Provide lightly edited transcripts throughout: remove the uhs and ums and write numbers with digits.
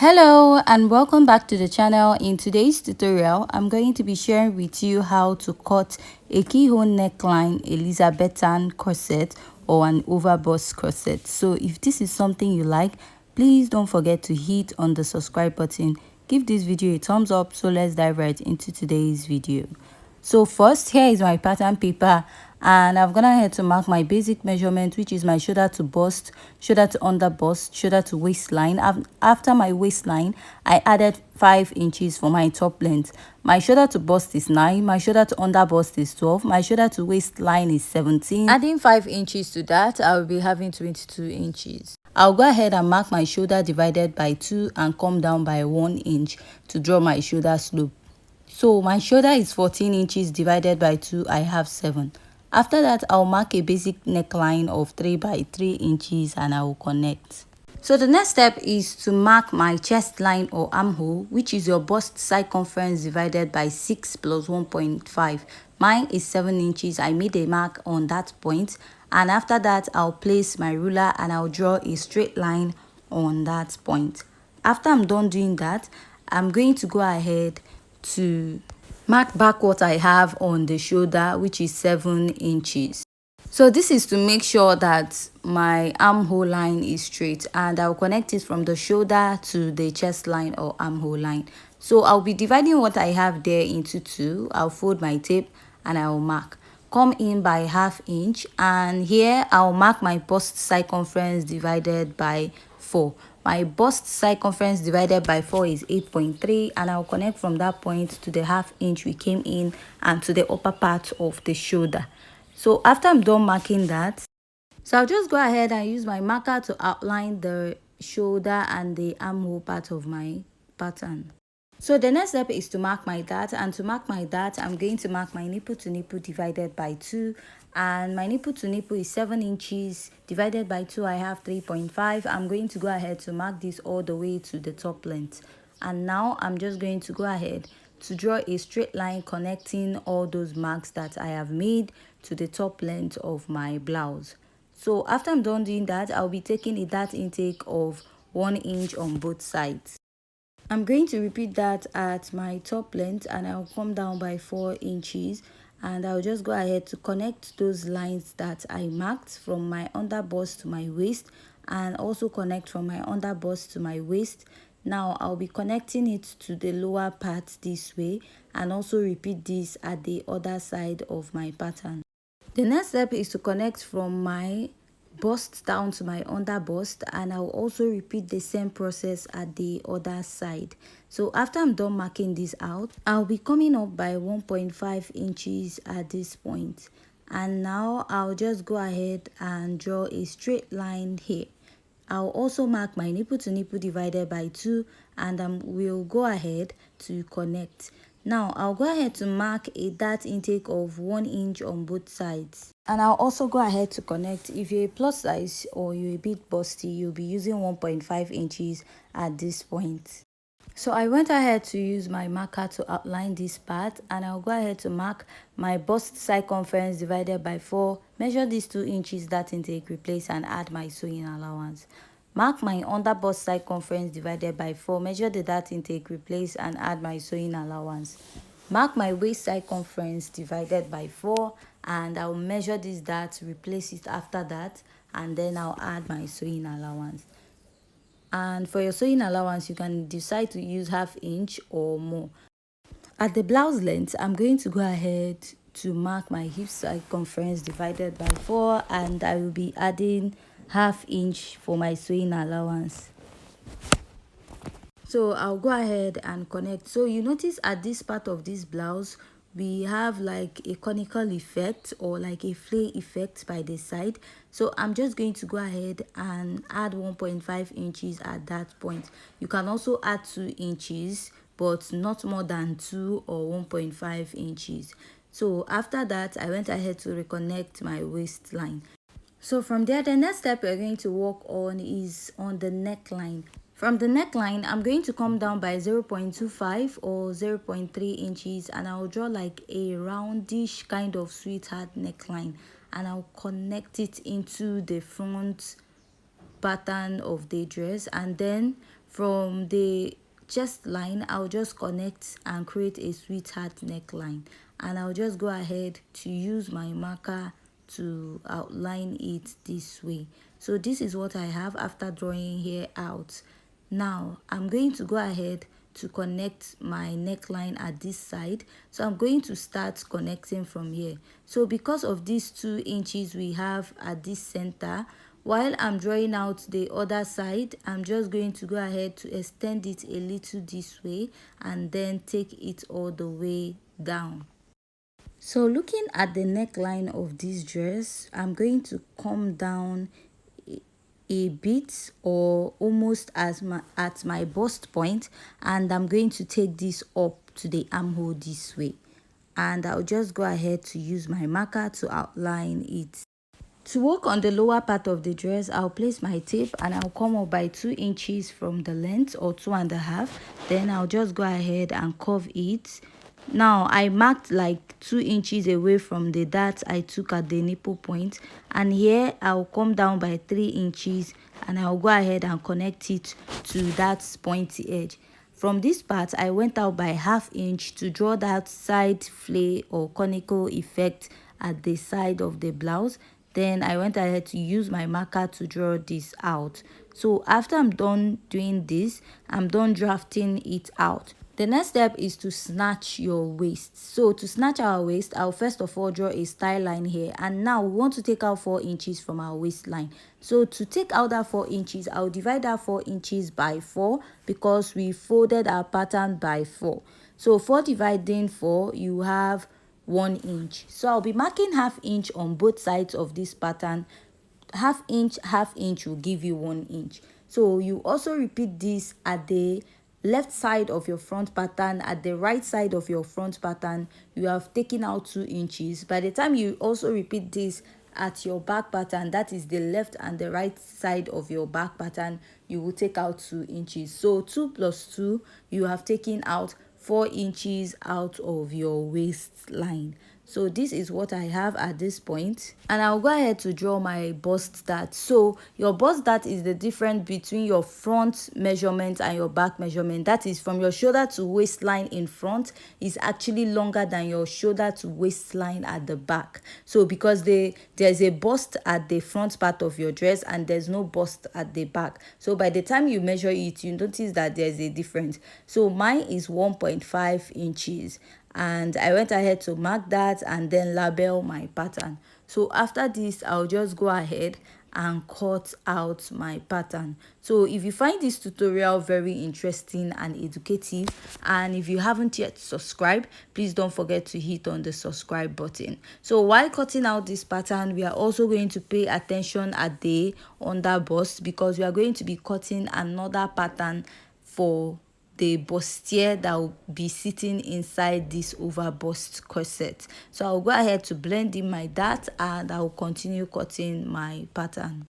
Hello and welcome back to the channel. In today's tutorial, I'm going to be sharing with you how to cut a keyhole neckline Elizabethan corset or an overbust corset. So if this is something you like, please don't forget to hit on the subscribe button. Give this video a thumbs up. So let's dive right into today's video. So first, here is my pattern paper, and I've gone ahead to mark my basic measurement, which is my shoulder to bust, shoulder to under bust, shoulder to waistline. After my waistline, I added 5 inches for my top length. My shoulder to bust is 9, my shoulder to under bust is 12, my shoulder to waistline is 17. Adding 5 inches to that, I will be having 22 inches. I'll go ahead and mark my shoulder divided by 2 and come down by 1 inch to draw my shoulder slope. So my shoulder is 14 inches divided by 2, I have 7. After that, I'll mark a basic neckline of 3 by 3 inches and I will connect. So the next step is to mark my chest line or armhole, which is your bust circumference divided by 6 plus 1.5. Mine is 7 inches. I made a mark on that point, and after that, I'll place my ruler and I'll draw a straight line on that point. After I'm done doing that, I'm going to go ahead to mark back what I have on the shoulder, which is 7 inches. So this is to make sure that my armhole line is straight, and I'll connect it from the shoulder to the chest line or armhole line. So I'll be dividing what I have there into 2. I'll fold my tape and I'll mark. Come in by ½ inch, and here I'll mark my bust circumference divided by 4. My bust circumference divided by 4 is 8.3, and I'll connect from that point to the ½ inch we came in and to the upper part of the shoulder. So after I'm done marking that, so I'll just go ahead and use my marker to outline the shoulder and the armhole part of my pattern. So the next step is to mark my dart, and to mark my dart, I'm going to mark my nipple to nipple divided by 2, and my nipple to nipple is 7 inches divided by 2, I have 3.5. I'm going to go ahead to mark this all the way to the top length, and now I'm just going to go ahead to draw a straight line connecting all those marks that I have made to the top length of my blouse. So after I'm done doing that, I'll be taking a dart intake of 1 inch on both sides. I'm going to repeat that at my top length, and I'll come down by 4 inches, and I'll just go ahead to connect those lines that I marked from my under bust to my waist, and also connect from my under bust to my waist. Now I'll be connecting it to the lower part this way, and also repeat this at the other side of my pattern. The next step is to connect from my bust down to my under bust, and I'll also repeat the same process at the other side. So after I'm done marking this out, I'll be coming up by 1.5 inches at this point, and now I'll just go ahead and draw a straight line here. I'll also mark my nipple to nipple divided by 2, and we'll go ahead to connect. Now I'll go ahead to mark a dart intake of 1 inch on both sides, and I'll also go ahead to connect. If you're a plus size or you're a bit busty, you'll be using 1.5 inches at this point. So I went ahead to use my marker to outline this part, and I'll go ahead to mark my bust circumference divided by 4, measure these 2 inches dart intake, replace and add my sewing allowance. Mark my under bust circumference divided by 4, measure the dart intake, replace and add my sewing allowance. Mark my waist circumference divided by 4, and I'll measure this dart, replace it after that, and then I'll add my sewing allowance. And for your sewing allowance, you can decide to use ½ inch or more. At the blouse length, I'm going to go ahead to mark my hip circumference divided by 4, and I will be adding ½ inch for my sewing allowance. So I'll go ahead and connect. So you notice at this part of this blouse, we have like a conical effect or like a flay effect by the side. So I'm just going to go ahead and add 1.5 inches at that point. You can also add 2 inches, but not more than 2 or 1.5 inches. So after that, I went ahead to reconnect my waistline. So from there, the next step we're going to work on is on the neckline. From the neckline, I'm going to come down by 0.25 or 0.3 inches, and I'll draw like a roundish kind of sweetheart neckline, and I'll connect it into the front pattern of the dress. And then from the chest line, I'll just connect and create a sweetheart neckline, and I'll just go ahead to use my marker to outline it this way. So this is what I have after drawing here out. Now I'm going to go ahead to connect my neckline at this side. So I'm going to start connecting from here. So because of these 2 inches we have at this center, while I'm drawing out the other side, I'm just going to go ahead to extend it a little this way and then take it all the way down. So looking at the neckline of this dress, I'm going to come down a bit or almost as at my bust point, and I'm going to take this up to the armhole this way, and I'll just go ahead to use my marker to outline it. To work on the lower part of the dress, I'll place my tape and I'll come up by 2 inches from the length, or 2.5. Then I'll just go ahead and curve it. Now I marked like 2 inches away from the dart I took at the nipple point, and here I'll come down by 3 inches and I'll go ahead and connect it to that pointy edge. From this part, I went out by 1/2 inch to draw that side flare or conical effect at the side of the blouse. Then I went ahead to use my marker to draw this out. So after I'm done doing this, I'm done drafting it out. The next step is to snatch your waist. So to snatch our waist, I'll first of all draw a style line here, and now we want to take out 4 inches from our waistline. So to take out that 4 inches, I'll divide that 4 inches by 4 because we folded our pattern by 4. So 4 dividing 4, you have 1 inch. So I'll be marking 1/2 inch on both sides of this pattern. 1/2 inch will give you 1 inch. So you also repeat this at the left side of your front pattern. At the right side of your front pattern, you have taken out 2 inches. By the time you also repeat this at your back pattern, that is the left and the right side of your back pattern, you will take out 2 inches. So 2 plus 2, you have taken out 4 inches out of your waistline. So this is what I have at this point, and I'll go ahead to draw my bust dart. So your bust dart is the difference between your front measurement and your back measurement. That is, from your shoulder to waistline in front is actually longer than your shoulder to waistline at the back. So because there's a bust at the front part of your dress and there's no bust at the back, so by the time you measure it, you notice that there's a difference. So mine is 1.5 inches, and I went ahead to mark that and then label my pattern. So after this, I'll just go ahead and cut out my pattern. So if you find this tutorial very interesting and educative, and if you haven't yet subscribed, please don't forget to hit on the subscribe button. So while cutting out this pattern, we are also going to pay attention at the under bust, because we are going to be cutting another pattern for the bustier that will be sitting inside this over bust corset. So I'll go ahead to blend in my dart and I'll continue cutting my pattern.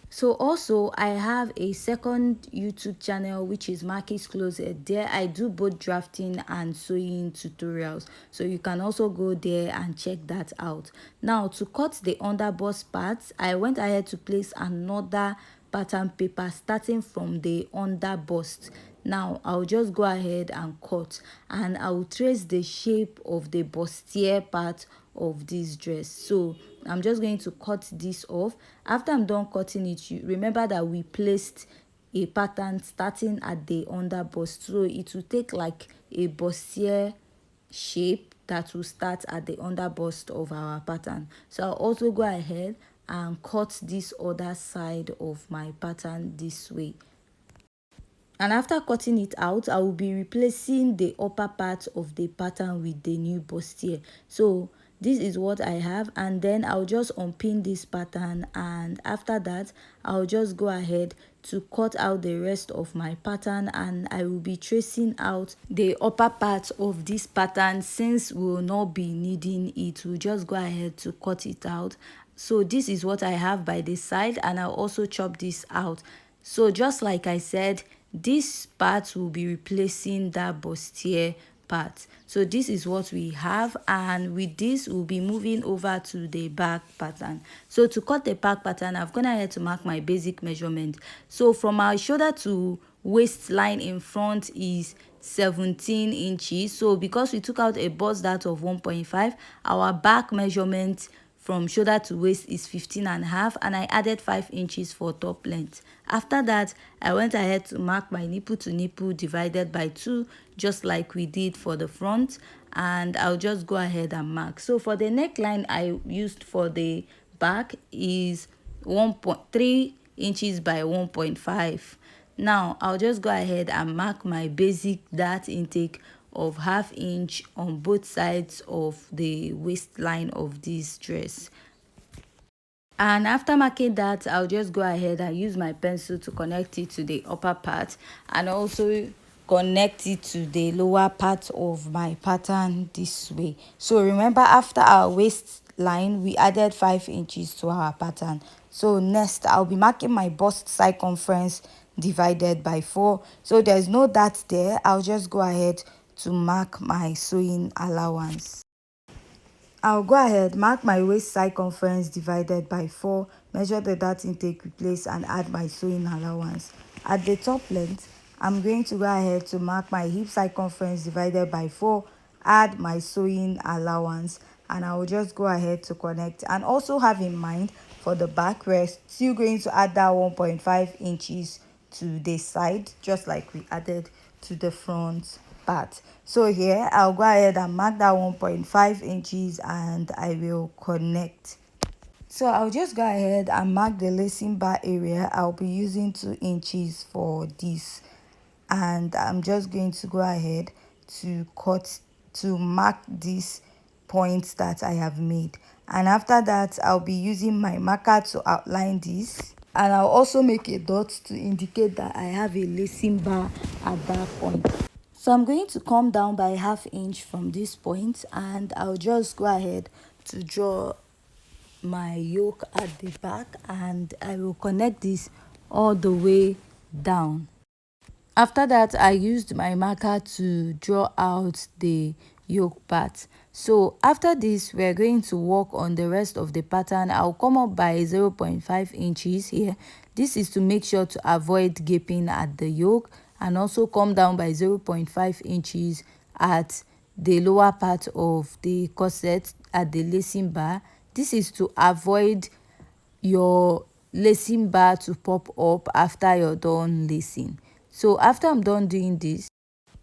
So also I have a second YouTube channel, which is Marquis Closet. There I do both drafting and sewing tutorials, so you can also go there and check that out. Now to cut the under bust parts, I went ahead to place another pattern paper starting from the under bust. Now I'll just go ahead and cut, and I will trace the shape of the bustier part of this dress. So I'm just going to cut this off. After I'm done cutting it, you remember that we placed a pattern starting at the under bust, so it will take like a bustier shape that will start at the under bust of our pattern. So I'll also go ahead and cut this other side of my pattern this way. And after cutting it out, I will be replacing the upper part of the pattern with the new bustier. So this is what I have, and then I'll just unpin this pattern, and after that I'll just go ahead to cut out the rest of my pattern, and I will be tracing out the upper part of this pattern. Since we will not be needing it, we'll just go ahead to cut it out. So this is what I have by the side, and I'll also chop this out. So just like I said, this part will be replacing that bustier part. So this is what we have, and with this we'll be moving over to the back pattern. So to cut the back pattern, I've gone ahead to mark my basic measurement. So from our shoulder to waistline in front is 17 inches. So because we took out a bust dart of 1.5, our back measurement from shoulder to waist is 15.5, and I added 5 inches for top length. After that, I went ahead to mark my nipple to nipple divided by 2, just like we did for the front, and I'll just go ahead and mark. So for the neckline I used for the back is 1.3 inches by 1.5. Now I'll just go ahead and mark my basic dart intake of 1/2 inch on both sides of the waistline of this dress. And after marking that, I'll just go ahead and use my pencil to connect it to the upper part, and also connect it to the lower part of my pattern this way. So remember, after our waistline we added 5 inches to our pattern. So next I'll be marking my bust circumference divided by 4. So there's no dart there. I'll just go ahead to mark my sewing allowance. I'll go ahead, mark my waist circumference divided by 4, measure the dart intake, replace, and add my sewing allowance. At the top length, I'm going to go ahead to mark my hip circumference divided by 4, add my sewing allowance, and I will just go ahead to connect. And also have in mind, for the back, we're still going to add that 1.5 inches to the side, just like we added to the front part. So here I'll go ahead and mark that 1.5 inches, and I will connect. So I'll just go ahead and mark the lacing bar area. I'll be using 2 inches for this, and I'm just going to go ahead to mark these points that I have made. And after that, I'll be using my marker to outline this, and I'll also make a dot to indicate that I have a lacing bar at that point. So I'm going to come down by 1/2 inch from this point, and I'll just go ahead to draw my yoke at the back, and I will connect this all the way down. After that, I used my marker to draw out the yoke part. So after this, we're going to work on the rest of the pattern. I'll come up by 0.5 inches here. This is to make sure to avoid gaping at the yoke, and also come down by 0.5 inches at the lower part of the corset at the lacing bar. This is to avoid your lacing bar to pop up after you're done lacing. So after I'm done doing this,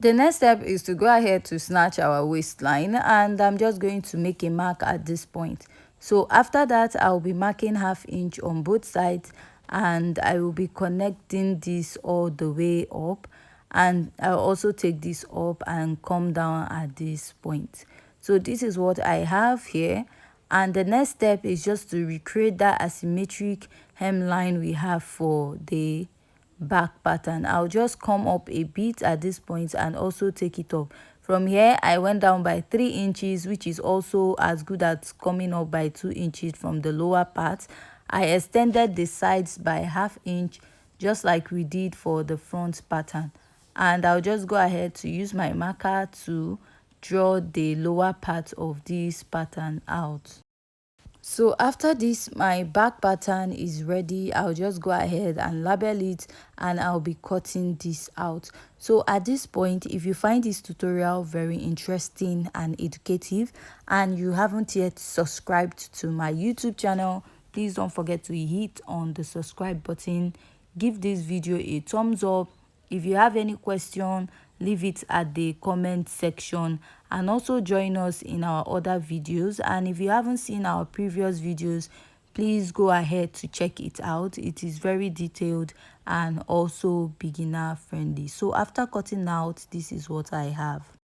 the next step is to go ahead to snatch our waistline, and I'm just going to make a mark at this point. So after that, I'll be marking 1/2 inch on both sides, and I will be connecting this all the way up, and I'll also take this up and come down at this point. So this is what I have here, and the next step is just to recreate that asymmetric hemline we have for the back pattern. I'll just come up a bit at this point and also take it up. From here, I went down by 3 inches, which is also as good as coming up by 2 inches from the lower part. I extended the sides by 1/2 inch, just like we did for the front pattern. And I'll just go ahead to use my marker to draw the lower part of this pattern out. So after this, my back pattern is ready. I'll just go ahead and label it, and I'll be cutting this out. So at this point, if you find this tutorial very interesting and educative, and you haven't yet subscribed to my YouTube channel, please don't forget to hit on the subscribe button. Give this video a thumbs up. If you have any question, leave it at the comment section, and also join us in our other videos. And if you haven't seen our previous videos, please go ahead to check it out. It is very detailed and also beginner friendly. So after cutting out, this is what I have.